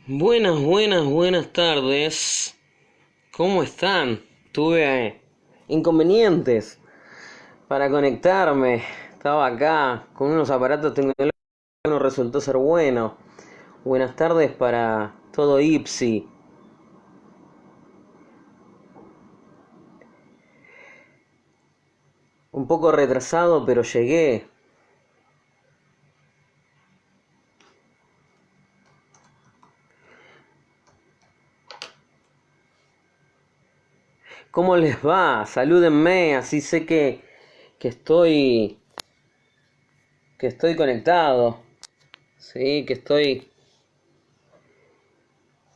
Buenas tardes. ¿Cómo están? Tuve inconvenientes para conectarme. Estaba acá con unos aparatos tecnológicos que no resultó ser bueno. Buenas tardes para todo Ipsi. Un poco retrasado, pero llegué. ¿Cómo les va? Salúdenme, así sé que estoy que estoy conectado. Sí, que estoy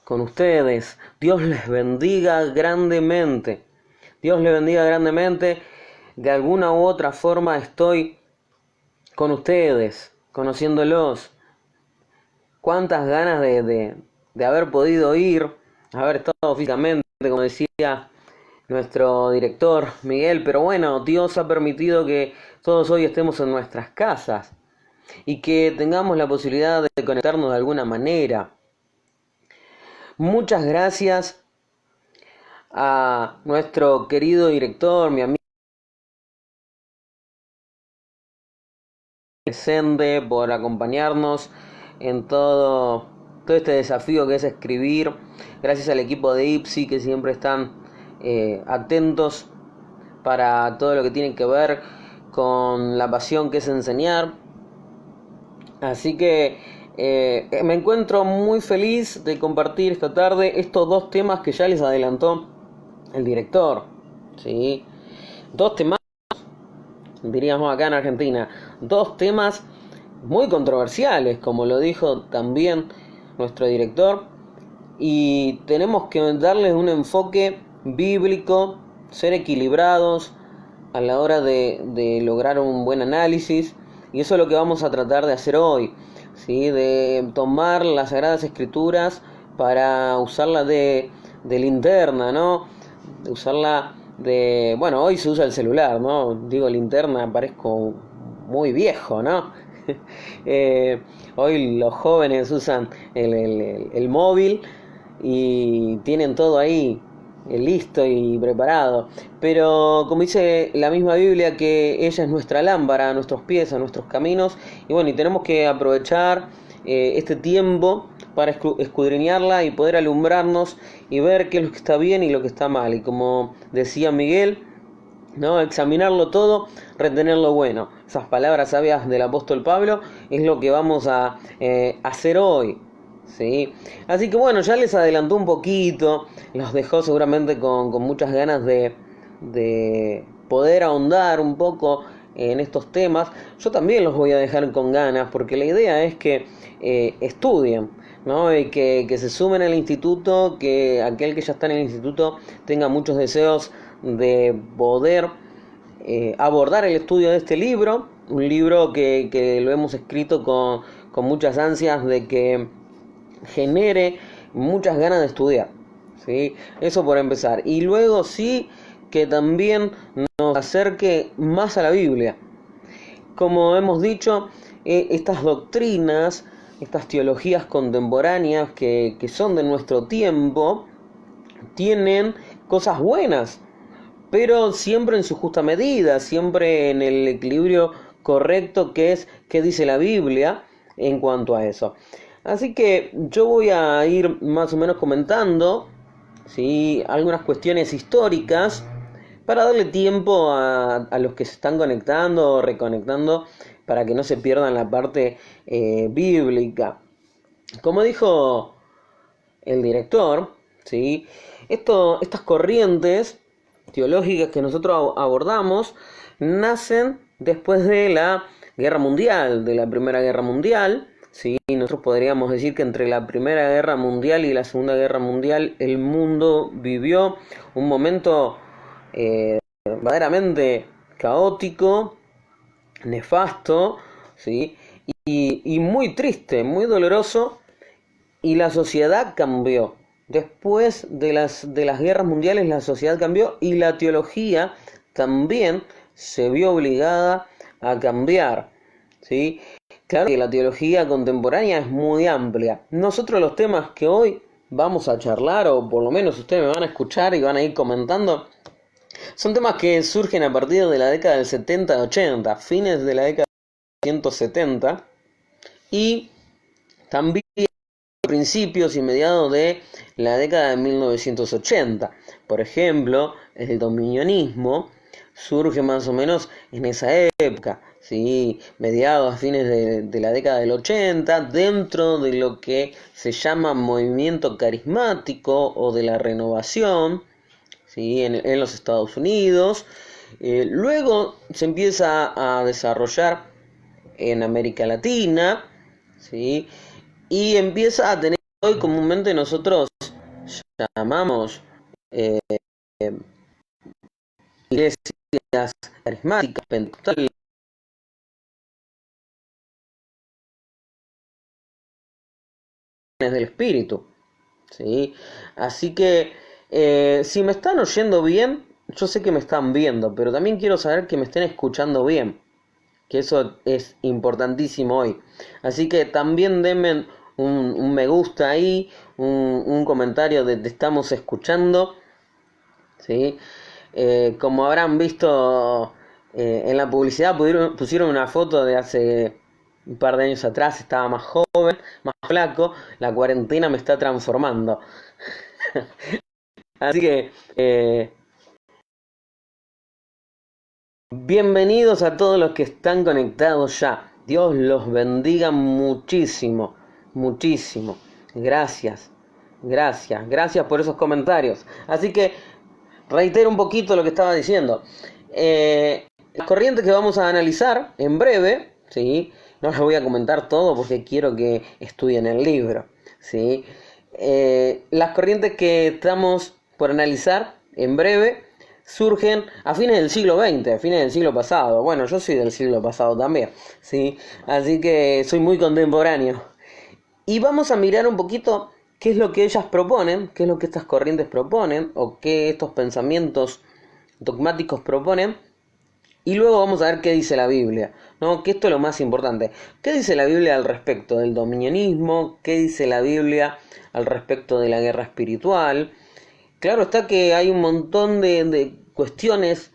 con ustedes. Dios les bendiga grandemente. Dios les bendiga grandemente. De alguna u otra forma estoy con ustedes, conociéndolos. Cuántas ganas de haber podido ir, haber estado físicamente, como decía nuestro director Miguel. Pero bueno, Dios ha permitido que todos hoy estemos en nuestras casas y que tengamos la posibilidad de conectarnos de alguna manera. Muchas gracias a nuestro querido director, mi amigo Sende, por acompañarnos en todo este desafío que es escribir. Gracias al equipo de Ipsi, que siempre están atentos para todo lo que tiene que ver con la pasión que es enseñar. Así que me encuentro muy feliz de compartir esta tarde estos dos temas que ya les adelantó el director. ¿Sí? Dos temas, diríamos acá en Argentina, dos temas muy controversiales, como lo dijo también nuestro director, y tenemos que darles un enfoque bíblico, ser equilibrados a la hora de lograr un buen análisis, y eso es lo que vamos a tratar de hacer hoy, ¿sí? De tomar las Sagradas Escrituras para usarla de linterna, ¿no? De usarla bueno, hoy se usa el celular, ¿no? Digo linterna, parezco muy viejo, ¿no? Hoy los jóvenes usan el móvil y tienen todo ahí listo y preparado. Pero como dice la misma Biblia, que ella es nuestra lámpara a nuestros pies, a nuestros caminos. Y bueno, y tenemos que aprovechar este tiempo para escudriñarla y poder alumbrarnos y ver qué es lo que está bien y lo que está mal. Y como decía Miguel, ¿no? Examinarlo todo, retener lo bueno. Esas palabras sabias del apóstol Pablo es lo que vamos a hacer hoy. ¿Sí? Así que bueno, ya les adelantó un poquito, los dejó seguramente con muchas ganas de poder ahondar un poco en estos temas. Yo también los voy a dejar con ganas, porque la idea es que estudien, ¿no? Y que se sumen al instituto, que aquel que ya está en el instituto tenga muchos deseos de poder abordar el estudio de este libro, un libro que lo hemos escrito con muchas ansias de que genere muchas ganas de estudiar, ¿sí? Eso por empezar. Y luego sí que también nos acerque más a la Biblia. Como hemos dicho, estas doctrinas, estas teologías contemporáneas que son de nuestro tiempo, tienen cosas buenas, pero siempre en su justa medida, siempre en el equilibrio correcto que dice la Biblia en cuanto a eso. Así que yo voy a ir más o menos comentando, ¿sí?, algunas cuestiones históricas para darle tiempo a los que se están conectando o reconectando, para que no se pierdan la parte bíblica. Como dijo el director, ¿sí?, estas corrientes teológicas que nosotros abordamos nacen después de la Guerra Mundial, de la Primera Guerra Mundial. Sí, nosotros podríamos decir que entre la Primera Guerra Mundial y la Segunda Guerra Mundial el mundo vivió un momento verdaderamente caótico, nefasto, ¿sí?, y muy triste, muy doloroso, y la sociedad cambió. Después de las guerras mundiales la sociedad cambió y la teología también se vio obligada a cambiar, ¿sí? Claro que la teología contemporánea es muy amplia. Nosotros los temas que hoy vamos a charlar, o por lo menos ustedes me van a escuchar y van a ir comentando, son temas que surgen a partir de la década del 70-80, fines de la década de 1970, y también principios y mediados de la década de 1980. Por ejemplo, el dominionismo surge más o menos en esa época, ¿sí? Mediados a fines de la década del 80, dentro de lo que se llama movimiento carismático o de la renovación, ¿sí? En los Estados Unidos. Luego se empieza a desarrollar en América Latina, ¿sí? Y empieza a tener hoy comúnmente nosotros llamamos eh, iglesias carismáticas, pentecostales del espíritu, ¿sí? Así que si me están oyendo bien, yo sé que me están viendo, pero también quiero saber que me estén escuchando bien, que eso es importantísimo hoy. Así que también denme un me gusta ahí, un comentario de te estamos escuchando, ¿sí? Como habrán visto en la publicidad, pusieron una foto de hace un par de años atrás, estaba más joven, más flaco, la cuarentena me está transformando. Así que bienvenidos a todos los que están conectados ya. Dios los bendiga muchísimo, muchísimo. Gracias, gracias, gracias por esos comentarios. Así que reitero un poquito lo que estaba diciendo. Las corrientes que vamos a analizar en breve, ¿sí? No les voy a comentar todo porque quiero que estudien el libro, ¿sí? Las corrientes que estamos por analizar en breve surgen a fines del siglo XX, a fines del siglo pasado. Bueno, yo soy del siglo pasado también, ¿sí? Así que soy muy contemporáneo. Y vamos a mirar un poquito qué es lo que ellas proponen, qué es lo que estas corrientes proponen, o qué estos pensamientos dogmáticos proponen. Y luego vamos a ver qué dice la Biblia, ¿no? Que esto es lo más importante. ¿Qué dice la Biblia al respecto del dominionismo? ¿Qué dice la Biblia al respecto de la guerra espiritual? Claro está que hay un montón de cuestiones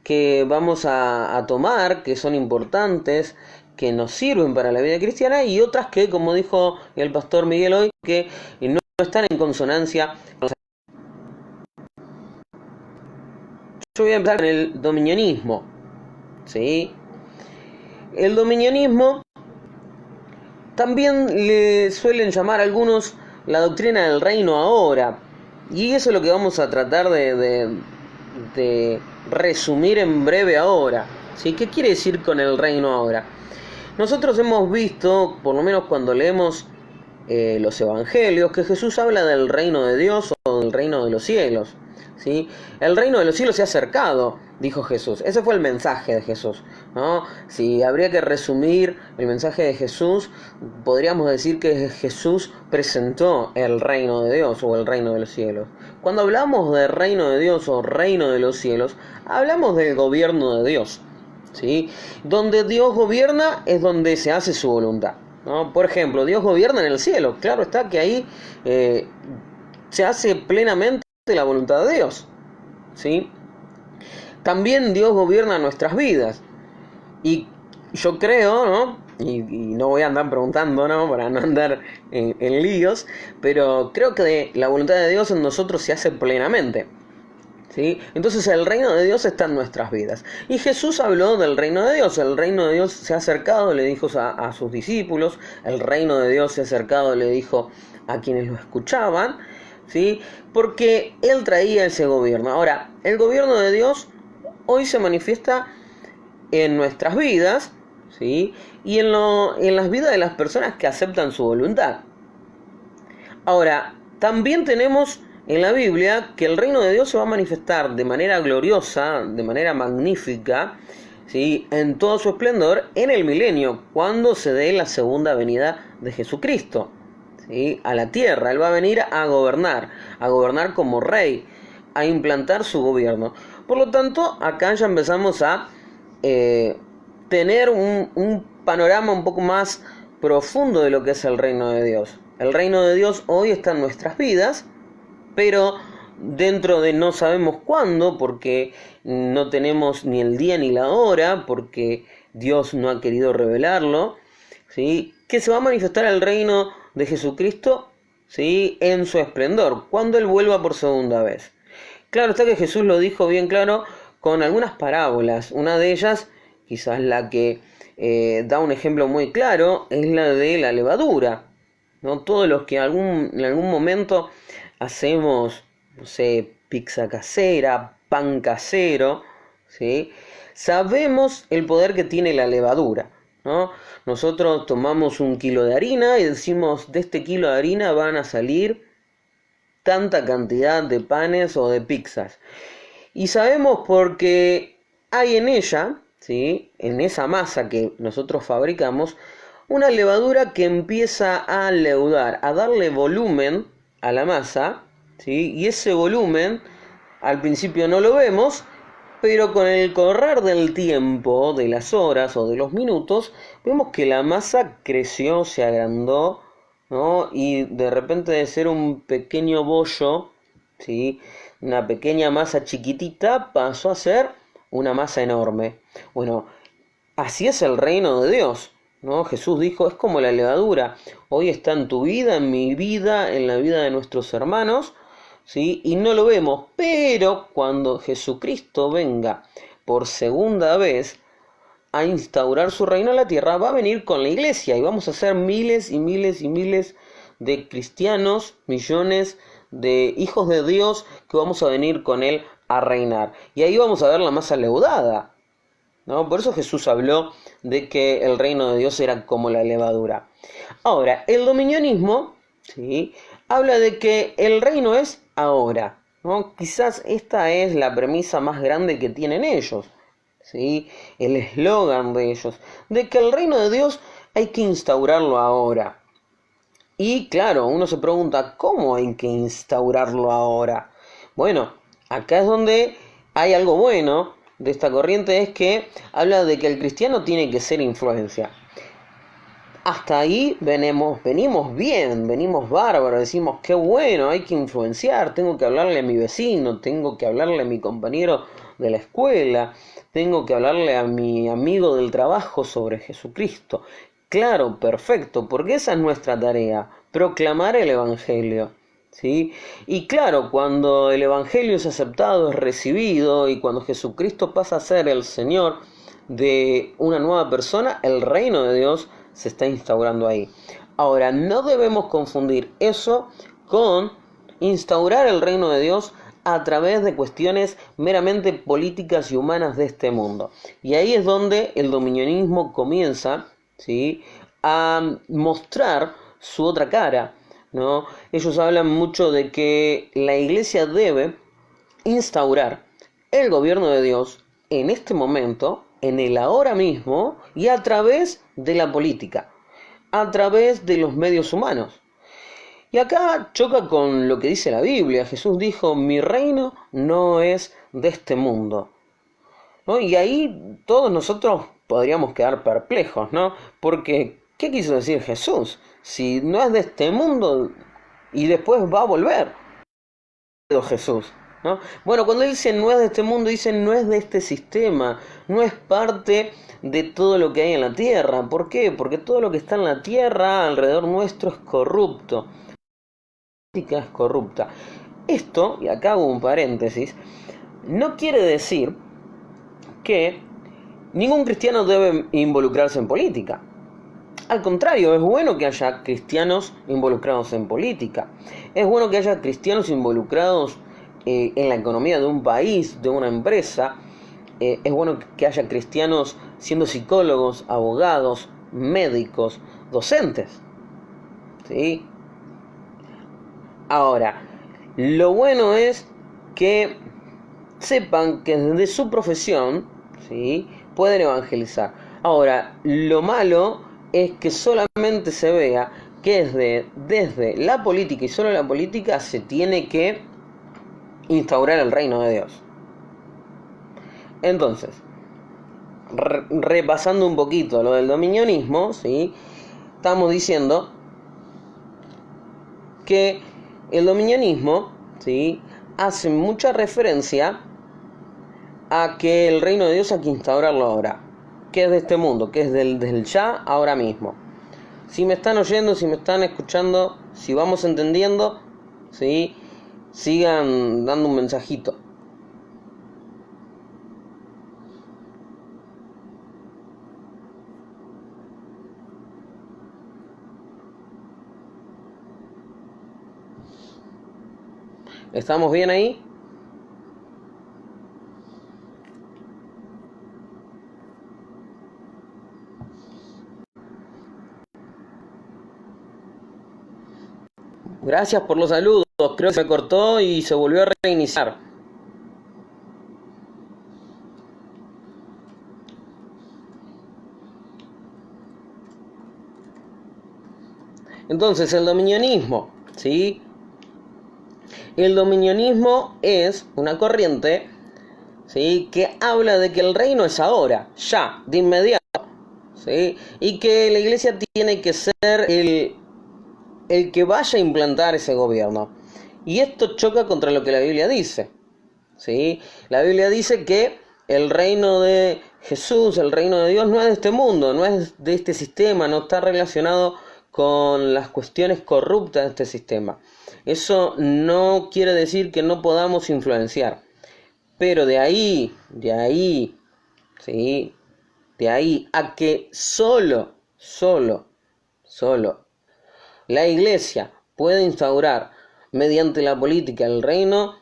que vamos a tomar, que son importantes, que nos sirven para la vida cristiana, y otras que, como dijo el pastor Miguel hoy, que no están en consonancia. Yo voy a empezar con el dominionismo, ¿sí? El dominionismo también le suelen llamar a algunos la doctrina del reino ahora, y eso es lo que vamos a tratar de resumir en breve ahora, ¿sí? ¿Qué quiere decir con el reino ahora? Nosotros hemos visto, por lo menos cuando leemos los evangelios, que Jesús habla del reino de Dios o del reino de los cielos, ¿sí? El reino de los cielos se ha acercado, dijo Jesús. Ese fue el mensaje de Jesús, ¿no? Si habría que resumir el mensaje de Jesús, podríamos decir que Jesús presentó el reino de Dios o el reino de los cielos. Cuando hablamos de reino de Dios o reino de los cielos, hablamos del gobierno de Dios, ¿sí? Donde Dios gobierna es donde se hace su voluntad, ¿no? Por ejemplo, Dios gobierna en el cielo. Claro está que ahí se hace plenamente la voluntad de Dios, ¿sí? También Dios gobierna nuestras vidas. Y yo creo, ¿no? Y no voy a andar preguntando, ¿no? Para no andar en líos, pero creo que la voluntad de Dios en nosotros se hace plenamente, ¿sí? Entonces el reino de Dios está en nuestras vidas. Y Jesús habló del reino de Dios. El reino de Dios se ha acercado, le dijo a sus discípulos. El reino de Dios se ha acercado, le dijo a quienes lo escuchaban, ¿sí? Porque Él traía ese gobierno. Ahora, el gobierno de Dios hoy se manifiesta en nuestras vidas, ¿sí? Y en las vidas de las personas que aceptan su voluntad. Ahora, también tenemos en la Biblia que el reino de Dios se va a manifestar de manera gloriosa, de manera magnífica, ¿sí? En todo su esplendor en el milenio, cuando se dé la segunda venida de Jesucristo, ¿sí? A la tierra. Él va a venir a gobernar como rey, a implantar su gobierno. Por lo tanto, acá ya empezamos a tener un panorama un poco más profundo de lo que es el reino de Dios. El reino de Dios hoy está en nuestras vidas, pero dentro de no sabemos cuándo, porque no tenemos ni el día ni la hora, porque Dios no ha querido revelarlo, ¿sí? Que se va a manifestar el reino de Jesucristo, ¿sí? En su esplendor, cuando Él vuelva por segunda vez. Claro está que Jesús lo dijo bien claro con algunas parábolas. Una de ellas, quizás la que da un ejemplo muy claro, es la de la levadura, ¿no? Todos los que en algún momento hacemos, no sé, pizza casera, pan casero, ¿sí? Sabemos el poder que tiene la levadura, ¿no? Nosotros tomamos 1 kilo de harina y decimos, de este kilo de harina van a salir tanta cantidad de panes o de pizzas. Y sabemos porque hay en ella, ¿sí? En esa masa que nosotros fabricamos, una levadura que empieza a leudar, a darle volumen a la masa, ¿sí? Y ese volumen al principio no lo vemos, pero con el correr del tiempo, de las horas o de los minutos, vemos que la masa creció, se agrandó, ¿no? Y de repente de ser un pequeño bollo, ¿sí? Una pequeña masa chiquitita, pasó a ser una masa enorme. Bueno, así es el reino de Dios, ¿no? Jesús dijo, es como la levadura. Hoy está en tu vida, en mi vida, en la vida de nuestros hermanos, ¿sí? Y no lo vemos, pero cuando Jesucristo venga por segunda vez a instaurar su reino en la tierra, va a venir con la iglesia y vamos a ser miles y miles y miles de cristianos, millones de hijos de Dios que vamos a venir con Él a reinar. Y ahí vamos a ver la masa leudada, ¿no? Por eso Jesús habló de que el reino de Dios era como la levadura. Ahora, el dominionismo, ¿sí?, habla de que el reino es ahora, ¿no? Quizás esta es la premisa más grande que tienen ellos, ¿sí? El eslogan de ellos, de que el reino de Dios hay que instaurarlo ahora. Y claro, uno se pregunta, ¿cómo hay que instaurarlo ahora? Bueno, acá es donde hay algo bueno de esta corriente, es que habla de que el cristiano tiene que ser influencia. Hasta ahí venimos bien, venimos bárbaros, decimos qué bueno, hay que influenciar, tengo que hablarle a mi vecino, tengo que hablarle a mi compañero de la escuela, tengo que hablarle a mi amigo del trabajo sobre Jesucristo. Claro, perfecto, porque esa es nuestra tarea, proclamar el Evangelio, ¿sí? Y claro, cuando el Evangelio es aceptado, es recibido, y cuando Jesucristo pasa a ser el Señor de una nueva persona, el reino de Dios se está instaurando ahí. Ahora, no debemos confundir eso con instaurar el reino de Dios a través de cuestiones meramente políticas y humanas de este mundo. Y ahí es donde el dominionismo comienza, ¿sí?, a mostrar su otra cara, ¿no? Ellos hablan mucho de que la iglesia debe instaurar el gobierno de Dios en este momento, en el ahora mismo, y a través de la política, a través de los medios humanos. Y acá choca con lo que dice la Biblia. Jesús dijo, mi reino no es de este mundo, ¿no? Y ahí todos nosotros podríamos quedar perplejos, ¿no? Porque, ¿qué quiso decir Jesús? Si no es de este mundo y después va a volver. Jesús, ¿no? Bueno, cuando dice no es de este mundo, dice no es de este sistema, no es parte de todo lo que hay en la tierra. ¿Por qué? Porque todo lo que está en la tierra alrededor nuestro es corrupto. La política es corrupta. Esto, y acá hago un paréntesis, no quiere decir que ningún cristiano debe involucrarse en política. Al contrario, es bueno que haya cristianos involucrados en política. Es bueno que haya cristianos involucrados en la economía de un país, de una empresa. Es bueno que haya cristianos siendo psicólogos, abogados, médicos, docentes, ¿sí? Ahora, lo bueno es que sepan que desde su profesión, ¿sí?, pueden evangelizar. Ahora, lo malo es que solamente se vea que desde la política y solo la política se tiene que instaurar el reino de Dios. Entonces, repasando un poquito lo del dominionismo, ¿sí? Estamos diciendo que el dominionismo, ¿sí?, hace mucha referencia a que el reino de Dios hay que instaurarlo ahora, que es de este mundo, que es del ya, ahora mismo. Si me están oyendo, si me están escuchando, si vamos entendiendo, ¿sí?, sigan dando un mensajito. ¿Estamos bien ahí? Gracias por los saludos. Creo que se cortó y se volvió a reiniciar. Entonces, el dominionismo, ¿sí? El dominionismo es una corriente, ¿sí?, que habla de que el reino es ahora, ya, de inmediato, ¿sí? Y que la iglesia tiene que ser el que vaya a implantar ese gobierno. Y esto choca contra lo que la Biblia dice, ¿sí? La Biblia dice que el reino de Jesús, el reino de Dios, no es de este mundo, no es de este sistema, no está relacionado con las cuestiones corruptas de este sistema. Eso no quiere decir que no podamos influenciar, pero de ahí, ¿sí?, de ahí a que solo la iglesia puede instaurar mediante la política el reino,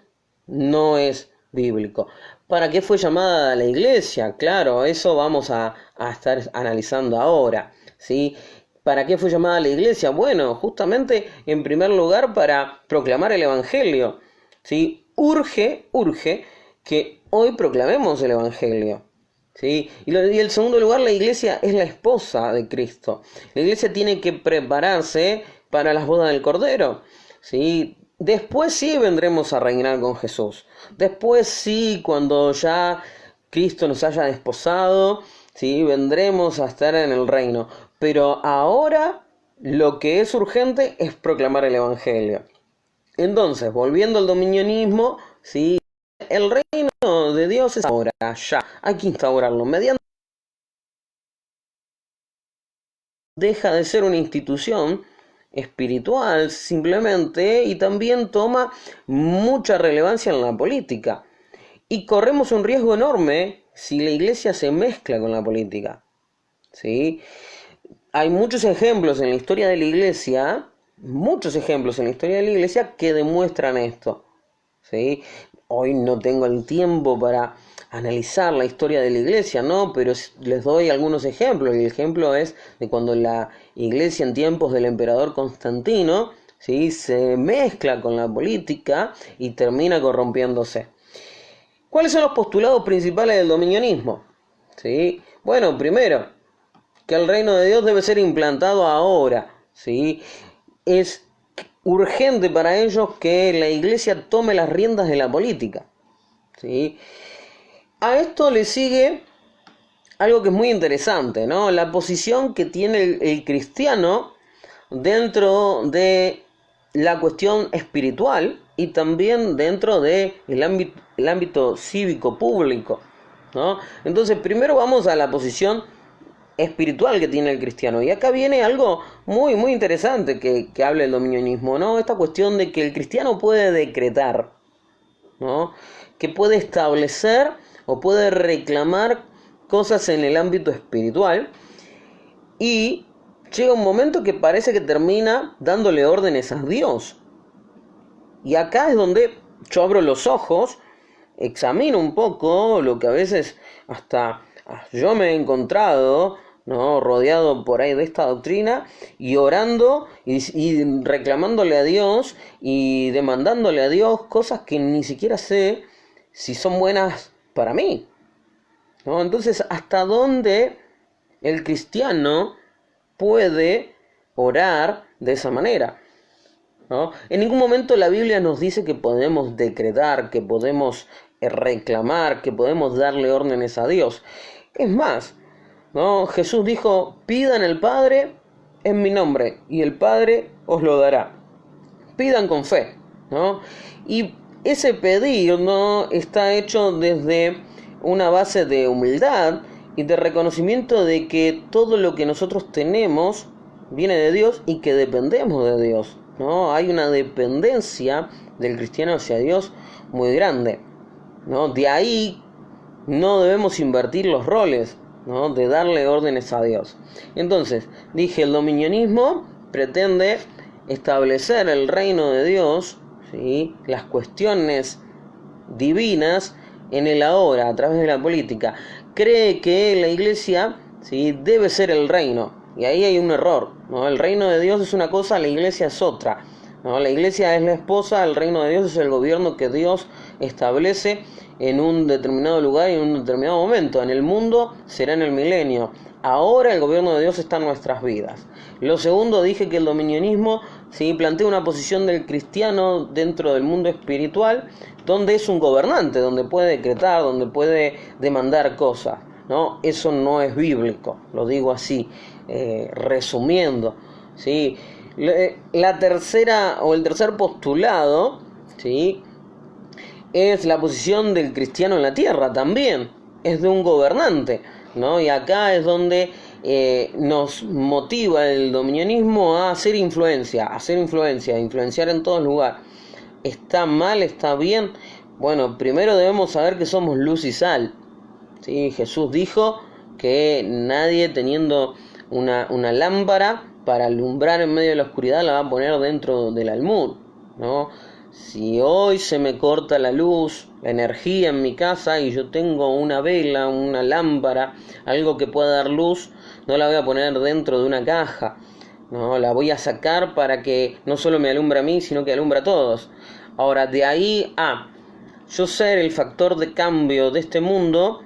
no es bíblico. ¿Para qué fue llamada la iglesia? Claro, eso vamos a estar analizando ahora, ¿sí? ¿Para qué fue llamada la iglesia? Bueno, justamente en primer lugar para proclamar el evangelio, ¿sí? Urge que hoy proclamemos el evangelio, ¿sí? Y en segundo lugar, la iglesia es la esposa de Cristo. La iglesia tiene que prepararse para las bodas del Cordero, ¿sí? Después sí vendremos a reinar con Jesús. Después sí, cuando ya Cristo nos haya desposado, ¿sí?, vendremos a estar en el reino. Pero ahora lo que es urgente es proclamar el evangelio. Entonces, volviendo al dominionismo, ¿sí?, el reino de Dios es ahora, ya. Hay que instaurarlo. Deja de ser una institución espiritual simplemente y también toma mucha relevancia en la política. Y corremos un riesgo enorme si la iglesia se mezcla con la política, ¿sí? Hay muchos ejemplos en la historia de la iglesia, que demuestran esto, ¿sí? Hoy no tengo el tiempo para analizar la historia de la iglesia, ¿no? Pero les doy algunos ejemplos. El ejemplo es de cuando la iglesia en tiempos del emperador Constantino, ¿sí?, se mezcla con la política y termina corrompiéndose. ¿Cuáles son los postulados principales del dominionismo? ¿Sí? Bueno, primero, que el reino de Dios debe ser implantado ahora, ¿sí? Es urgente para ellos que la iglesia tome las riendas de la política, ¿sí? A esto le sigue algo que es muy interesante, ¿no? La posición que tiene el cristiano dentro de la cuestión espiritual y también dentro del ámbito cívico público, ¿no? Entonces, primero vamos a la posición espiritual que tiene el cristiano. Y acá viene algo muy, muy interesante que habla el dominionismo, ¿no? Esta cuestión de que el cristiano puede decretar, ¿no?, que puede establecer o puede reclamar cosas en el ámbito espiritual y llega un momento que parece que termina dándole órdenes a Dios. Y acá es donde yo abro los ojos, examino un poco lo que a veces hasta yo me he encontrado, ¿no?, rodeado por ahí de esta doctrina y orando y reclamándole a Dios y demandándole a Dios cosas que ni siquiera sé si son buenas para mí, ¿no? Entonces, ¿hasta dónde el cristiano puede orar de esa manera, ¿no? En ningún momento la Biblia nos dice que podemos decretar, que podemos reclamar, que podemos darle órdenes a Dios. Es más, ¿no? Jesús dijo: pidan al Padre en mi nombre y el Padre os lo dará. Pidan con fe, ¿no? Y ese pedir, ¿no?, está hecho desde una base de humildad y de reconocimiento de que todo lo que nosotros tenemos viene de Dios y que dependemos de Dios, ¿no? Hay una dependencia del cristiano hacia Dios muy grande, ¿no? De ahí no debemos invertir los roles, ¿no?, de darle órdenes a Dios. Entonces, dije, el dominionismo pretende establecer el reino de Dios, ¿sí?, las cuestiones divinas en el ahora, a través de la política. Cree que la iglesia, ¿sí?, debe ser el reino, y ahí hay un error, ¿no? El reino de Dios es una cosa, la iglesia es otra, ¿no? La iglesia es la esposa, el reino de Dios es el gobierno que Dios establece en un determinado lugar y en un determinado momento. En el mundo será en el milenio. Ahora el gobierno de Dios está en nuestras vidas. Lo segundo, dije que el dominionismo, ¿sí?, plantea una posición del cristiano dentro del mundo espiritual, donde es un gobernante, donde puede decretar, donde puede demandar cosas, ¿no? Eso no es bíblico, lo digo así, resumiendo, ¿sí? La tercera o el tercer postulado, ¿sí?, es la posición del cristiano en la tierra también, es de un gobernante, ¿no? Y acá es donde nos motiva el dominionismo a hacer influencia, a influenciar en todo lugar. ¿Está mal? ¿Está bien? Bueno, primero debemos saber que somos luz y sal, ¿sí? Jesús dijo que nadie teniendo una lámpara para alumbrar en medio de la oscuridad la va a poner dentro del almud, ¿no? Si hoy se me corta la luz, la energía en mi casa y yo tengo una vela, una lámpara, algo que pueda dar luz, no la voy a poner dentro de una caja, ¿no? La voy a sacar para que no solo me alumbre a mí, sino que alumbre a todos. Ahora, de ahí a yo ser el factor de cambio de este mundo,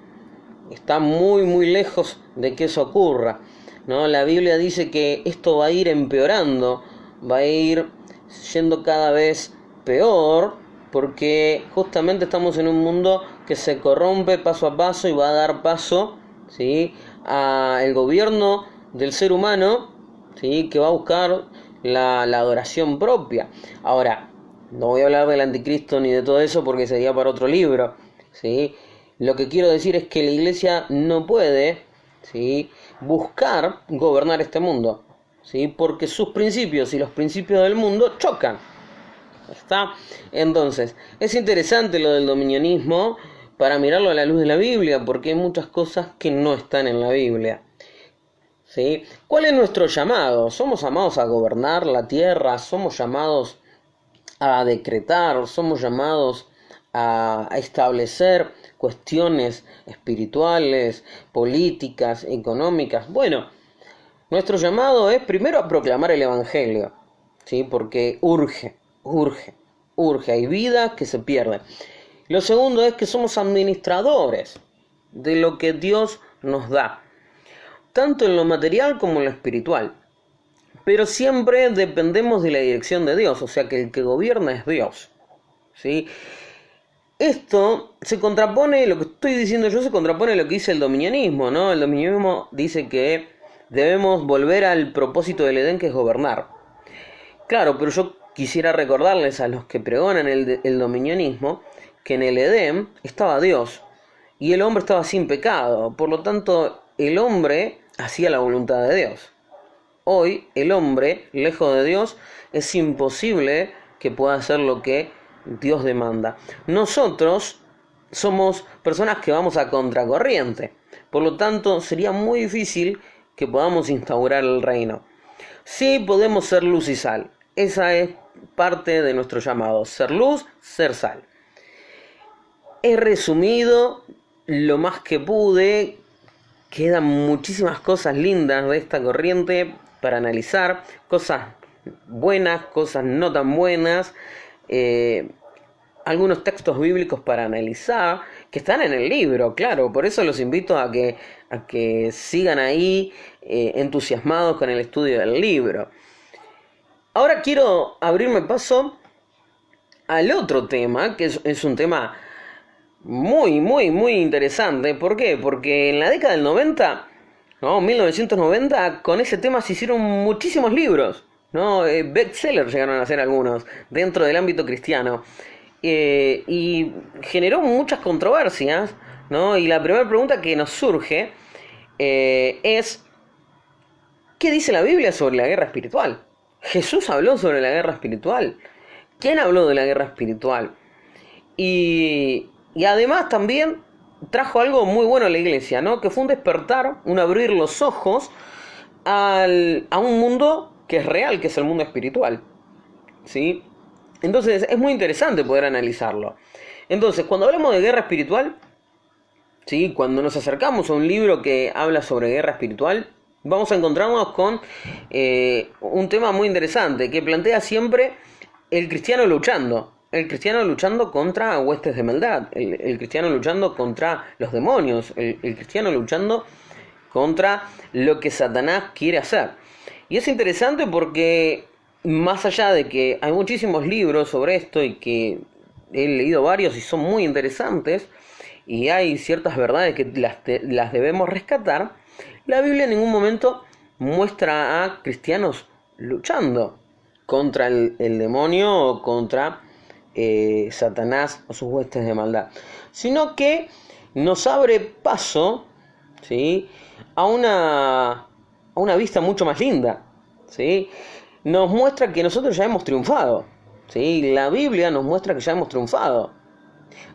está muy muy lejos de que eso ocurra, ¿no? La Biblia dice que esto va a ir empeorando, va a ir yendo cada vez peor, porque justamente estamos en un mundo que se corrompe paso a paso y va a dar paso, ¿sí?, a el gobierno del ser humano, ¿sí?, que va a buscar la adoración propia. Ahora, no voy a hablar del anticristo ni de todo eso porque sería para otro libro, ¿sí? Lo que quiero decir es que la iglesia no puede, ¿sí?, buscar gobernar este mundo, ¿sí?, porque sus principios y los principios del mundo chocan. ¿Está? Entonces, es interesante lo del dominionismo para mirarlo a la luz de la Biblia, porque hay muchas cosas que no están en la Biblia, ¿sí? ¿Cuál es nuestro llamado? ¿Somos llamados a gobernar la tierra? ¿Somos llamados a decretar? ¿Somos llamados a establecer cuestiones espirituales, políticas, económicas? Bueno, nuestro llamado es primero a proclamar el Evangelio, ¿sí?, porque urge, hay vidas que se pierden. Lo segundo es que somos administradores de lo que Dios nos da, tanto en lo material como en lo espiritual. Pero siempre dependemos de la dirección de Dios, o sea que el que gobierna es Dios, ¿sí? Esto se contrapone, lo que estoy diciendo yo se contrapone a lo que dice el dominionismo, ¿no? El dominionismo dice que debemos volver al propósito del Edén, que es gobernar. Claro, pero yo quisiera recordarles a los que pregonan el dominionismo que en el Edén estaba Dios y el hombre estaba sin pecado. Por lo tanto, el hombre hacía la voluntad de Dios. Hoy, el hombre, lejos de Dios, es imposible que pueda hacer lo que Dios demanda. Nosotros somos personas que vamos a contracorriente. Por lo tanto, sería muy difícil que podamos instaurar el reino. Sí podemos ser luz y sal. Esa es parte de nuestro llamado. Ser luz, ser sal. He resumido lo más que pude. Quedan muchísimas cosas lindas de esta corriente para analizar. Cosas buenas, cosas no tan buenas. Algunos textos bíblicos para analizar, que están en el libro, claro. Por eso los invito a que sigan ahí entusiasmados con el estudio del libro. Ahora quiero abrirme paso al otro tema, que es un tema muy, muy, muy interesante. ¿Por qué? Porque en la década del 90, ¿no? 1990, con ese tema se hicieron muchísimos libros, ¿no? Bestsellers llegaron a ser algunos dentro del ámbito cristiano. Y generó muchas controversias, ¿no? Y la primera pregunta que nos surge es, ¿qué dice la Biblia sobre la guerra espiritual? ¿Jesús habló sobre la guerra espiritual? ¿Quién habló de la guerra espiritual? Y además también trajo algo muy bueno a la iglesia, ¿no? Que fue un despertar, un abrir los ojos a un mundo que es real, que es el mundo espiritual, ¿sí? Entonces es muy interesante poder analizarlo. Entonces, cuando hablamos de guerra espiritual, ¿sí? Cuando nos acercamos a un libro que habla sobre guerra espiritual, vamos a encontrarnos con un tema muy interesante que plantea siempre el cristiano luchando. El cristiano luchando contra huestes de maldad, el cristiano luchando contra los demonios, el cristiano luchando contra lo que Satanás quiere hacer. Y es interesante porque más allá de que hay muchísimos libros sobre esto y que he leído varios y son muy interesantes, y hay ciertas verdades que las debemos rescatar, la Biblia en ningún momento muestra a cristianos luchando contra el demonio o contra Satanás o sus huestes de maldad, sino que nos abre paso, ¿sí? a una vista mucho más linda, ¿sí? Nos muestra que nosotros ya hemos triunfado, ¿sí? La Biblia nos muestra que ya hemos triunfado.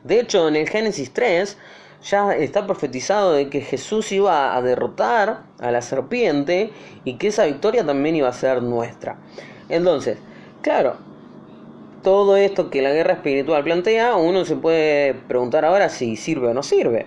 De hecho, en el Génesis 3 ya está profetizado de que Jesús iba a derrotar a la serpiente y que esa victoria también iba a ser nuestra. Entonces, claro, todo esto que la guerra espiritual plantea, uno se puede preguntar ahora si sirve o no sirve,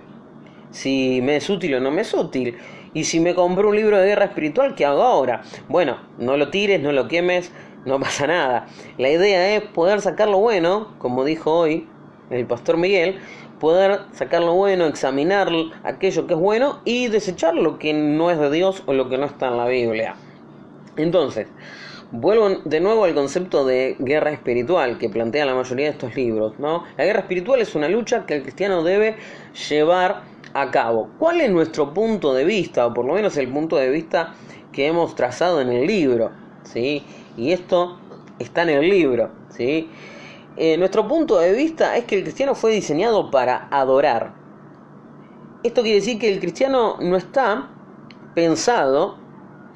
si me es útil o no me es útil, y si me compré un libro de guerra espiritual, ¿qué hago ahora? Bueno, no lo tires, no lo quemes, no pasa nada. La idea es poder sacar lo bueno, como dijo hoy el pastor Miguel, poder sacar lo bueno, examinar aquello que es bueno y desechar lo que no es de Dios o lo que no está en la Biblia. Entonces, vuelvo de nuevo al concepto de guerra espiritual que plantea la mayoría de estos libros, ¿no? La guerra espiritual es una lucha que el cristiano debe llevar a cabo. ¿Cuál es nuestro punto de vista, o por lo menos el punto de vista que hemos trazado en el libro? ¿Sí? Y esto está en el libro, ¿sí? Nuestro punto de vista es que el cristiano fue diseñado para adorar. Esto quiere decir que el cristiano no está pensado,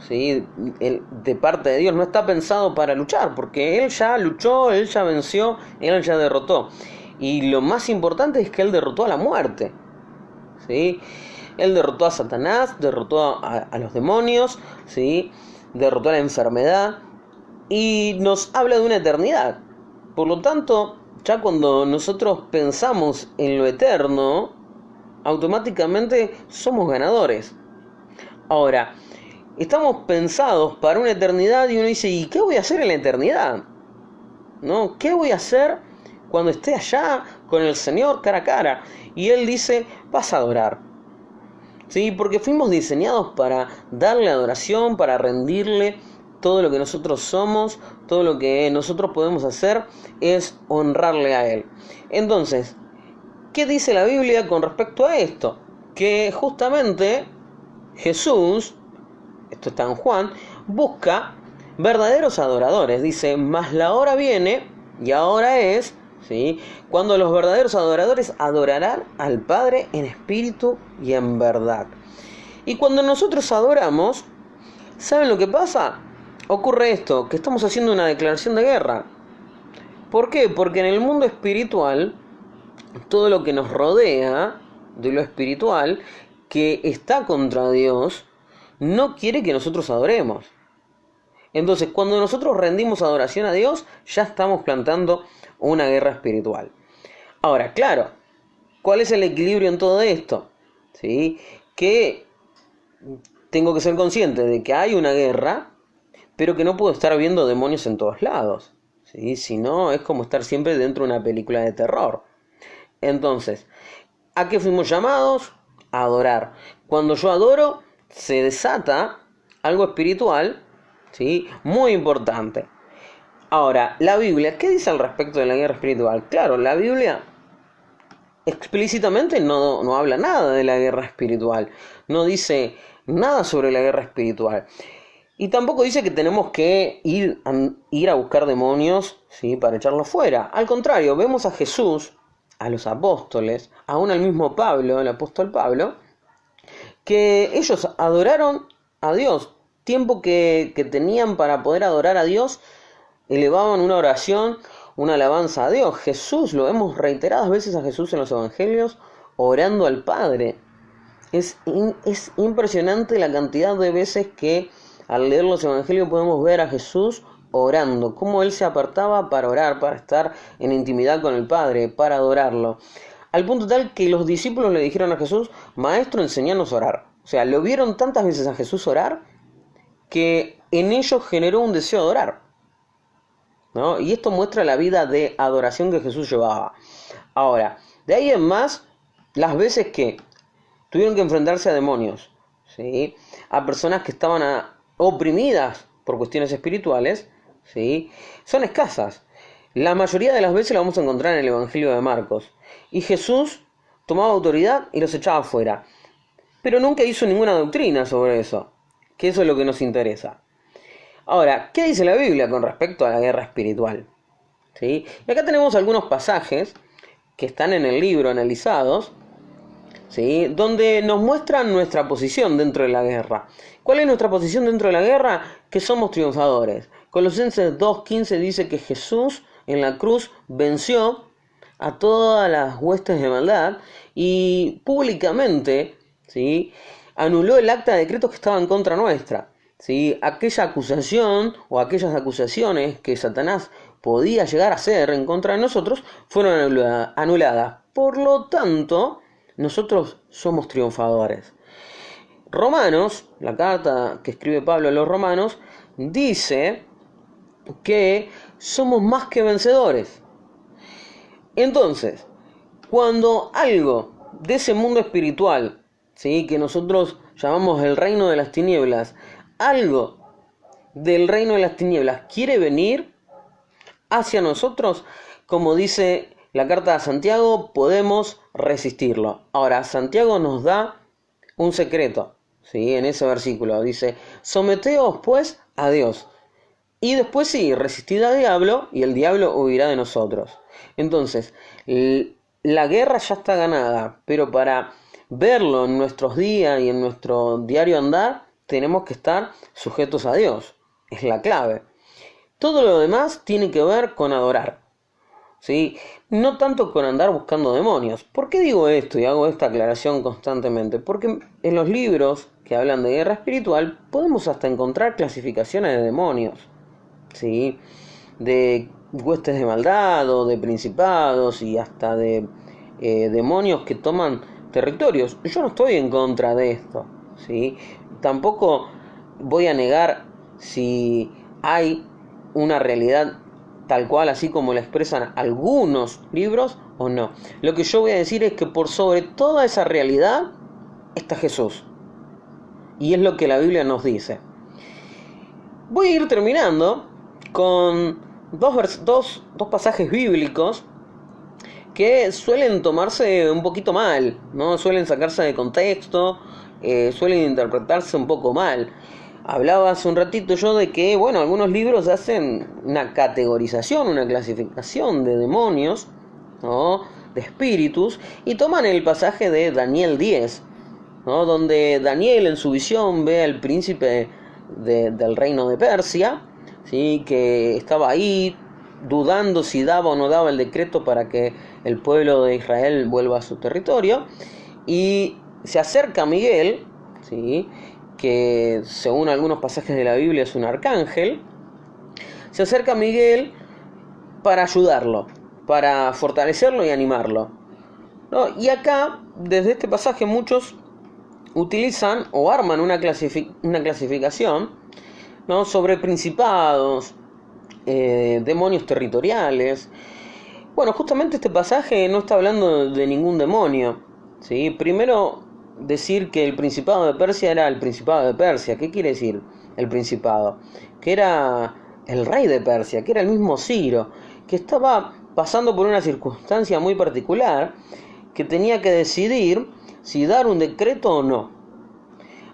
¿sí? De parte de Dios, no está pensado para luchar, porque Él ya luchó, Él ya venció, Él ya derrotó. Y lo más importante es que Él derrotó a la muerte, ¿sí? Él derrotó a Satanás, derrotó a los demonios, ¿sí? Derrotó a la enfermedad y nos habla de una eternidad. Por lo tanto, ya cuando nosotros pensamos en lo eterno, automáticamente somos ganadores. Ahora, estamos pensados para una eternidad y uno dice, ¿y qué voy a hacer en la eternidad? ¿No? ¿Qué voy a hacer cuando esté allá con el Señor cara a cara? Y Él dice, vas a adorar. ¿Sí? Porque fuimos diseñados para darle adoración, para rendirle todo lo que nosotros somos, todo lo que nosotros podemos hacer es honrarle a Él. Entonces, ¿qué dice la Biblia con respecto a esto? Que justamente Jesús, esto está en Juan, busca verdaderos adoradores. Dice, mas la hora viene, y ahora es, ¿sí? Cuando los verdaderos adoradores adorarán al Padre en espíritu y en verdad. Y cuando nosotros adoramos, ¿saben lo que pasa? Ocurre esto, que estamos haciendo una declaración de guerra. ¿Por qué? Porque en el mundo espiritual, todo lo que nos rodea de lo espiritual, que está contra Dios, no quiere que nosotros adoremos. Entonces, cuando nosotros rendimos adoración a Dios, ya estamos plantando una guerra espiritual. Ahora, claro, ¿cuál es el equilibrio en todo esto? ¿Sí? Que tengo que ser consciente de que hay una guerra, pero que no puedo estar viendo demonios en todos lados, ¿sí? Si no, es como estar siempre dentro de una película de terror. Entonces, ¿a qué fuimos llamados? A adorar. Cuando yo adoro, se desata algo espiritual, ¿sí? Muy importante. Ahora, la Biblia, ¿qué dice al respecto de la guerra espiritual? Claro, la Biblia explícitamente no habla nada de la guerra espiritual, no dice nada sobre la guerra espiritual. Y tampoco dice que tenemos que ir a buscar demonios, ¿sí?, para echarlos fuera. Al contrario, vemos a Jesús, a los apóstoles, aún al mismo Pablo, el apóstol Pablo, que ellos adoraron a Dios. Tiempo que tenían para poder adorar a Dios, elevaban una oración, una alabanza a Dios. Jesús, lo vemos reiteradas veces a Jesús en los evangelios, orando al Padre. Es impresionante la cantidad de veces que al leer los evangelios podemos ver a Jesús orando, cómo Él se apartaba para orar, para estar en intimidad con el Padre, para adorarlo. Al punto tal que los discípulos le dijeron a Jesús: Maestro, enséñanos a orar. O sea, lo vieron tantas veces a Jesús orar que en ellos generó un deseo de orar, ¿no? Y esto muestra la vida de adoración que Jesús llevaba. Ahora, de ahí en más, las veces que tuvieron que enfrentarse a demonios, ¿sí?, a personas que estaban oprimidas por cuestiones espirituales, ¿sí?, son escasas. La mayoría de las veces la vamos a encontrar en el Evangelio de Marcos. Y Jesús tomaba autoridad y los echaba fuera. Pero nunca hizo ninguna doctrina sobre eso, que eso es lo que nos interesa. Ahora, ¿qué dice la Biblia con respecto a la guerra espiritual? ¿Sí? Y acá tenemos algunos pasajes que están en el libro analizados, ¿sí?, donde nos muestran nuestra posición dentro de la guerra. ¿Cuál es nuestra posición dentro de la guerra? Que somos triunfadores. Colosenses 2:15 dice que Jesús en la cruz venció a todas las huestes de maldad y públicamente, ¿sí?, anuló el acta de decretos que estaba en contra nuestra, ¿sí? Aquella acusación o aquellas acusaciones que Satanás podía llegar a hacer en contra de nosotros fueron anuladas. Por lo tanto, nosotros somos triunfadores. Romanos, la carta que escribe Pablo a los romanos, dice que somos más que vencedores. Entonces, cuando algo de ese mundo espiritual, ¿sí?, que nosotros llamamos el reino de las tinieblas, algo del reino de las tinieblas quiere venir hacia nosotros, como dice la carta de Santiago, podemos resistirlo. Ahora, Santiago nos da un secreto, ¿sí?, en ese versículo. Dice: someteos pues a Dios. Y después sí, resistid al diablo y el diablo huirá de nosotros. Entonces, la guerra ya está ganada, pero para verlo en nuestros días y en nuestro diario andar, tenemos que estar sujetos a Dios. Es la clave. Todo lo demás tiene que ver con adorar, ¿sí? No tanto con andar buscando demonios. ¿Por qué digo esto y hago esta aclaración constantemente? Porque en los libros que hablan de guerra espiritual podemos hasta encontrar clasificaciones de demonios, ¿sí?, de huestes de maldad o de principados y hasta de demonios que toman territorios. Yo no estoy en contra de esto, ¿sí? Tampoco voy a negar si hay una realidad tal cual, así como la expresan algunos libros, o no. Lo que yo voy a decir es que por sobre toda esa realidad está Jesús. Y es lo que la Biblia nos dice. Voy a ir terminando con dos pasajes bíblicos que suelen tomarse un poquito mal, ¿no? Suelen sacarse de contexto, suelen interpretarse un poco mal. Hablaba hace un ratito yo de que, bueno, algunos libros hacen una categorización, una clasificación de demonios, ¿no?, de espíritus, y toman el pasaje de Daniel 10, ¿no?, donde Daniel en su visión ve al príncipe del reino de Persia, ¿sí?, que estaba ahí dudando si daba o no daba el decreto para que el pueblo de Israel vuelva a su territorio, y se acerca a Miguel, ¿sí?, que según algunos pasajes de la Biblia es un arcángel. Se acerca a Miguel para ayudarlo, para fortalecerlo y animarlo, ¿no? Y acá, desde este pasaje, muchos utilizan o arman una clasificación, ¿no?, sobre principados, demonios territoriales. Bueno, justamente este pasaje no está hablando de ningún demonio, ¿sí? Primero, decir que el Principado de Persia era el Principado de Persia. ¿Qué quiere decir el Principado? Que era el rey de Persia, que era el mismo Ciro, que estaba pasando por una circunstancia muy particular, que tenía que decidir si dar un decreto o no.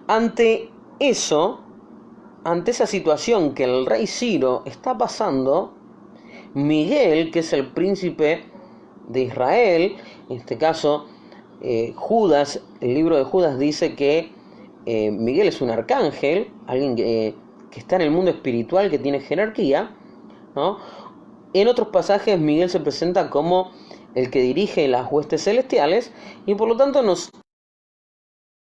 Ante eso, ante esa situación que el rey Ciro está pasando, Miguel, que es el príncipe de Israel, en este caso Judas, el libro de Judas dice que Miguel es un arcángel, alguien que está en el mundo espiritual, que tiene jerarquía, ¿no? En otros pasajes Miguel se presenta como el que dirige las huestes celestiales y por lo tanto nos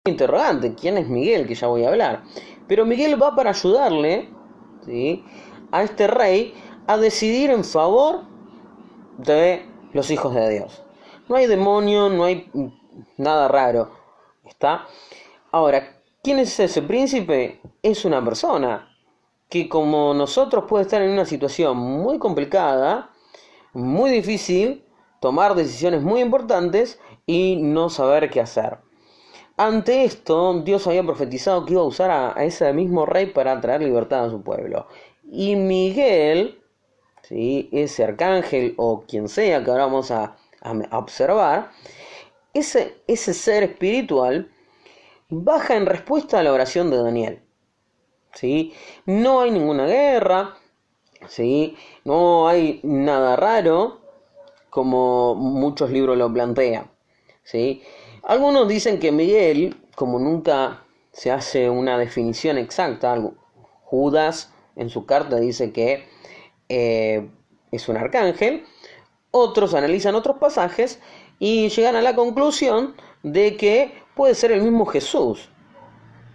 interrogante, ¿quién es Miguel? Que ya voy a hablar. Pero Miguel va para ayudarle, ¿sí?, a este rey a decidir en favor de los hijos de Dios. No hay demonio, no hay nada raro. ¿Está? Ahora, ¿quién es ese príncipe? Es una persona que, como nosotros, puede estar en una situación muy complicada, muy difícil, tomar decisiones muy importantes y no saber qué hacer. Ante esto, Dios había profetizado que iba a usar a ese mismo rey para traer libertad a su pueblo. Y Miguel, ¿sí?, ese arcángel o quien sea que ahora vamos a observar, ese ser espiritual baja en respuesta a la oración de Daniel. ¿Sí? No hay ninguna guerra, ¿sí?, no hay nada raro, como muchos libros lo plantean, ¿sí? Algunos dicen que Miguel, como nunca se hace una definición exacta, Judas en su carta dice que es un arcángel, otros analizan otros pasajes y llegan a la conclusión de que puede ser el mismo Jesús,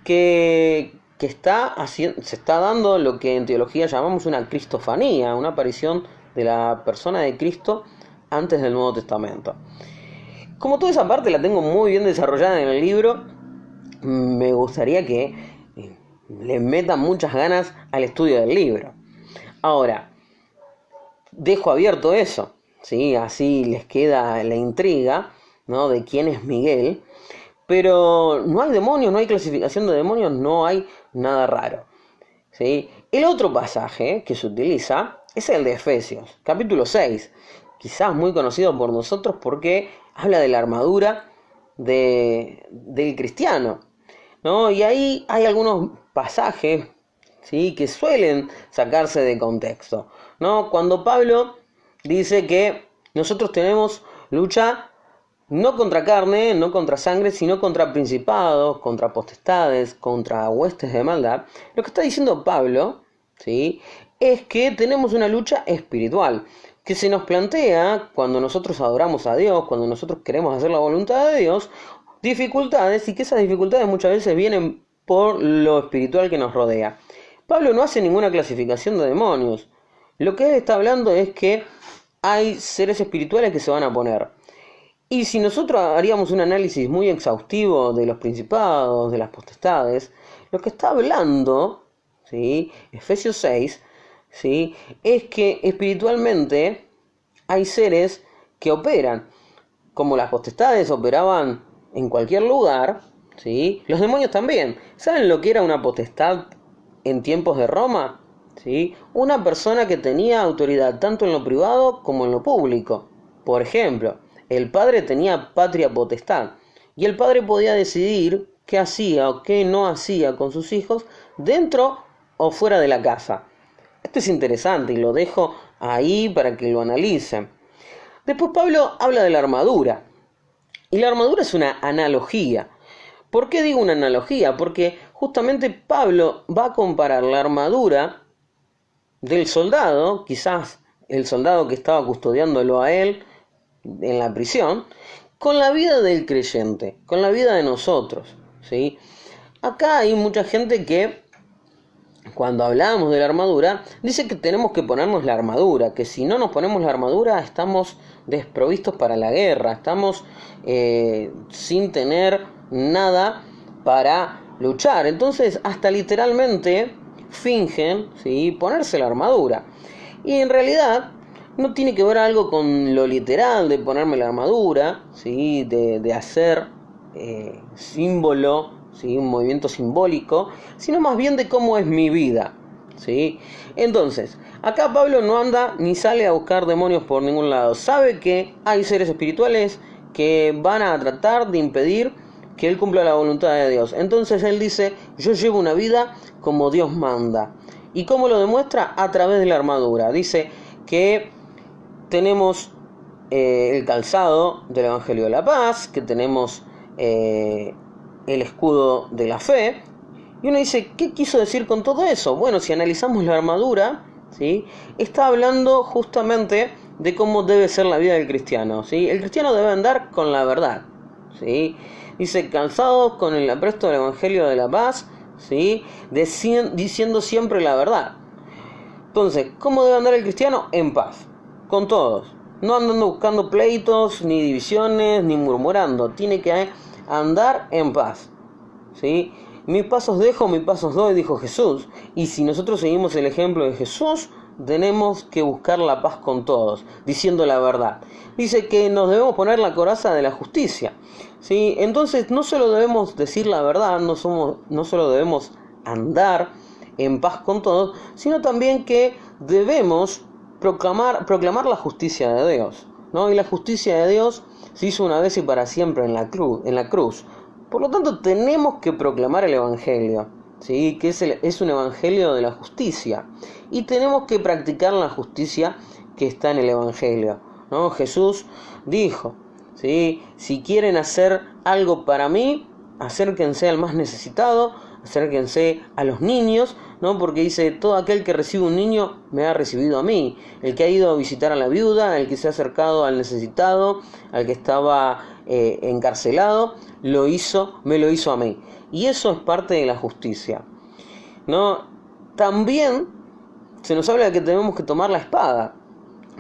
que se está dando lo que en teología llamamos una cristofanía, una aparición de la persona de Cristo antes del Nuevo Testamento. Como toda esa parte la tengo muy bien desarrollada en el libro, me gustaría que le metan muchas ganas al estudio del libro. Ahora, dejo abierto eso, ¿sí? Así les queda la intriga, ¿no?, de quién es Miguel. Pero no hay demonios, no hay clasificación de demonios, no hay nada raro, ¿sí? El otro pasaje que se utiliza es el de Efesios, capítulo 6, quizás muy conocido por nosotros porque habla de la armadura del cristiano, ¿no? Y ahí hay algunos pasajes, ¿sí?, que suelen sacarse de contexto, ¿no? Cuando Pablo dice que nosotros tenemos lucha no contra carne, no contra sangre, sino contra principados, contra potestades, contra huestes de maldad. Lo que está diciendo Pablo, ¿sí?, es que tenemos una lucha espiritual, que se nos plantea cuando nosotros adoramos a Dios, cuando nosotros queremos hacer la voluntad de Dios, dificultades, y que esas dificultades muchas veces vienen por lo espiritual que nos rodea. Pablo no hace ninguna clasificación de demonios. Lo que él está hablando es que hay seres espirituales que se van a poner. Y si nosotros haríamos un análisis muy exhaustivo de los principados, de las potestades, lo que está hablando, ¿sí?, Efesios 6, ¿sí?, es que espiritualmente hay seres que operan. Como las potestades operaban en cualquier lugar, ¿sí?, los demonios también. ¿Saben lo que era una potestad en tiempos de Roma? ¿Sí? Una persona que tenía autoridad tanto en lo privado como en lo público. Por ejemplo, el padre tenía patria potestad y el padre podía decidir qué hacía o qué no hacía con sus hijos dentro o fuera de la casa. Esto es interesante y lo dejo ahí para que lo analicen. Después Pablo habla de la armadura. Y la armadura es una analogía. ¿Por qué digo una analogía? Porque justamente Pablo va a comparar la armadura del soldado, quizás el soldado que estaba custodiándolo a él en la prisión, con la vida del creyente, con la vida de nosotros, ¿sí? Acá hay mucha gente que, cuando hablamos de la armadura, dice que tenemos que ponernos la armadura, que si no nos ponemos la armadura estamos desprovistos para la guerra, estamos sin tener nada para luchar. Entonces, hasta literalmente fingen, ¿sí?, ponerse la armadura. Y en realidad no tiene que ver algo con lo literal de ponerme la armadura, ¿sí?, de hacer símbolo, ¿sí?, un movimiento simbólico, sino más bien de cómo es mi vida, ¿sí? Entonces, acá Pablo no anda ni sale a buscar demonios por ningún lado. Sabe que hay seres espirituales que van a tratar de impedir que él cumpla la voluntad de Dios. Entonces él dice, yo llevo una vida como Dios manda. ¿Y cómo lo demuestra? A través de la armadura. Dice que tenemos el calzado del Evangelio de la Paz, que tenemos el escudo de la fe. Y uno dice, ¿qué quiso decir con todo eso? Bueno, si analizamos la armadura, ¿sí?, está hablando justamente de cómo debe ser la vida del cristiano, ¿sí? El cristiano debe andar con la verdad, ¿sí? Dice, calzados con el apresto del Evangelio de la Paz, ¿sí?, diciendo siempre la verdad. Entonces, ¿cómo debe andar el cristiano? En paz, con todos. No andando buscando pleitos, ni divisiones, ni murmurando. Tiene que andar en paz, ¿sí? Mis pasos dejo, mis pasos doy, dijo Jesús. Y si nosotros seguimos el ejemplo de Jesús, tenemos que buscar la paz con todos, diciendo la verdad. Dice que nos debemos poner la coraza de la justicia, ¿sí? Entonces no solo debemos decir la verdad, no solo debemos andar en paz con todos, sino también que debemos proclamar la justicia de Dios, ¿no? Y la justicia de Dios se hizo una vez y para siempre en la cruz. Por lo tanto, tenemos que proclamar el Evangelio, ¿sí?, que es un Evangelio de la justicia. Y tenemos que practicar la justicia que está en el Evangelio, ¿no? Jesús dijo, ¿sí?, si quieren hacer algo para mí, acérquense al más necesitado, acérquense a los niños, ¿no? Porque dice, todo aquel que recibe un niño me ha recibido a mí. El que ha ido a visitar a la viuda, el que se ha acercado al necesitado, al que estaba encarcelado, me lo hizo a mí. Y eso es parte de la justicia, ¿no? También se nos habla de que tenemos que tomar la espada,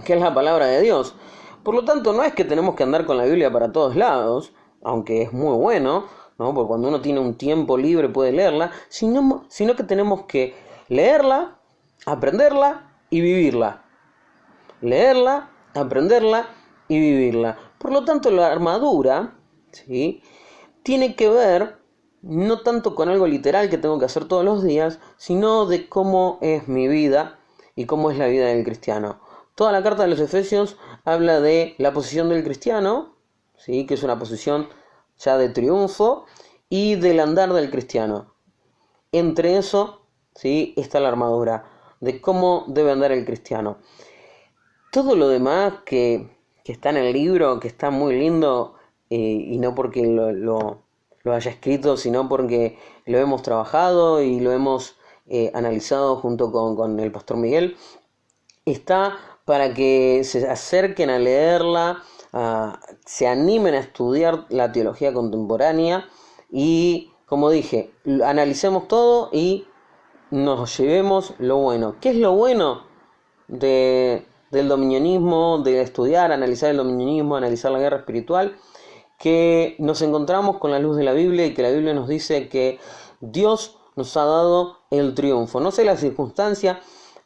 que es la palabra de Dios. Por lo tanto, no es que tenemos que andar con la Biblia para todos lados, aunque es muy bueno, ¿no?, porque cuando uno tiene un tiempo libre puede leerla, sino que tenemos que leerla, aprenderla y vivirla. Leerla, aprenderla y vivirla. Por lo tanto, la armadura, ¿sí?, tiene que ver no tanto con algo literal que tengo que hacer todos los días, sino de cómo es mi vida y cómo es la vida del cristiano. Toda la carta de los Efesios habla de la posición del cristiano, ¿sí?, que es una posición ya de triunfo, y del andar del cristiano. Entre eso, ¿sí?, está la armadura, de cómo debe andar el cristiano. Todo lo demás que está en el libro, que está muy lindo, y no porque lo haya escrito, sino porque lo hemos trabajado y lo hemos analizado junto con el pastor Miguel, está para que se acerquen a leerla, se animen a estudiar la teología contemporánea y, como dije, analicemos todo y nos llevemos lo bueno. ¿Qué es lo bueno del dominionismo, de estudiar, analizar el dominionismo, analizar la guerra espiritual? Que nos encontramos con la luz de la Biblia y que la Biblia nos dice que Dios nos ha dado el triunfo. No sé la circunstancia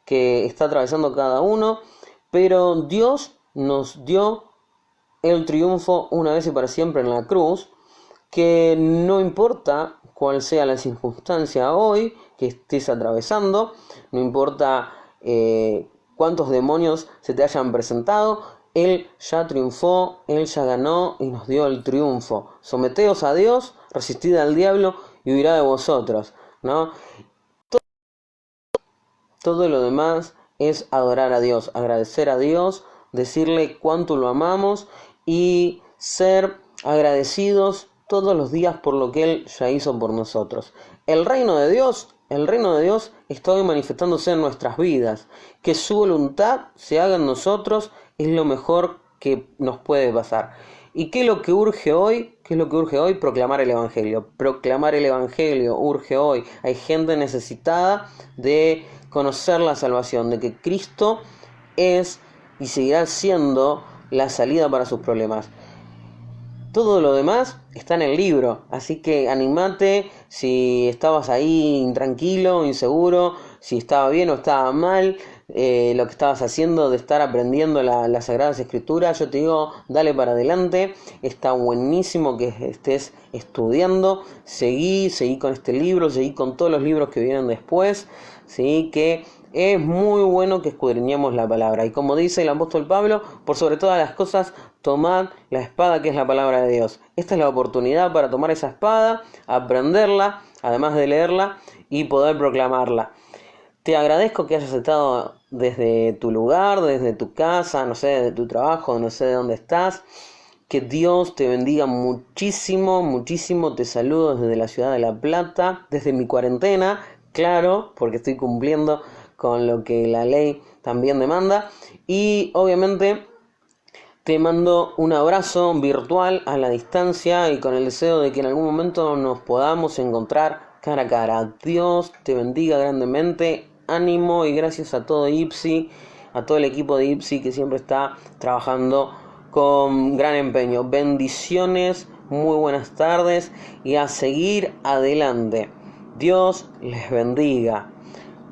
que está atravesando cada uno, pero Dios nos dio el triunfo una vez y para siempre en la cruz, que no importa cuál sea la circunstancia hoy que estés atravesando, no importa cuántos demonios se te hayan presentado, Él ya triunfó, Él ya ganó y nos dio el triunfo. Someteos a Dios, resistid al diablo y huirá de vosotros, ¿no? Todo lo demás es adorar a Dios, agradecer a Dios, decirle cuánto lo amamos y ser agradecidos todos los días por lo que Él ya hizo por nosotros. El reino de Dios está hoy manifestándose en nuestras vidas. Que su voluntad se haga en nosotros es lo mejor que nos puede pasar. ¿Y qué es lo que urge hoy? Proclamar el Evangelio. Proclamar el Evangelio urge hoy. Hay gente necesitada de conocer la salvación, de que Cristo es y seguirá siendo la salida para sus problemas. Todo lo demás está en el libro, así que animate si estabas ahí intranquilo, inseguro, si estaba bien o estaba mal, lo que estabas haciendo de estar aprendiendo las Sagradas Escrituras. Yo te digo, dale para adelante, está buenísimo que estés estudiando, seguí con este libro, seguí con todos los libros que vienen después, ¿sí? Que es muy bueno que escudriñemos la palabra. Y como dice el apóstol Pablo, por sobre todas las cosas, tomad la espada que es la palabra de Dios. Esta es la oportunidad para tomar esa espada, aprenderla, además de leerla, y poder proclamarla. Te agradezco que hayas estado desde tu lugar, desde tu casa, no sé, de tu trabajo, no sé de dónde estás. Que Dios te bendiga muchísimo, muchísimo. Te saludo desde la ciudad de La Plata, desde mi cuarentena, claro, porque estoy cumpliendo con lo que la ley también demanda. Y obviamente te mando un abrazo virtual a la distancia y con el deseo de que en algún momento nos podamos encontrar cara a cara. Dios te bendiga grandemente. Ánimo y gracias a todo IPSI, a todo el equipo de IPSI que siempre está trabajando con gran empeño. Bendiciones, muy buenas tardes y a seguir adelante. Dios les bendiga.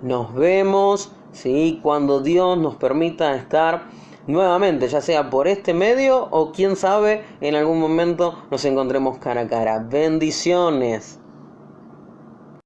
Nos vemos, ¿sí?, cuando Dios nos permita estar nuevamente, ya sea por este medio o quién sabe, en algún momento nos encontremos cara a cara. Bendiciones.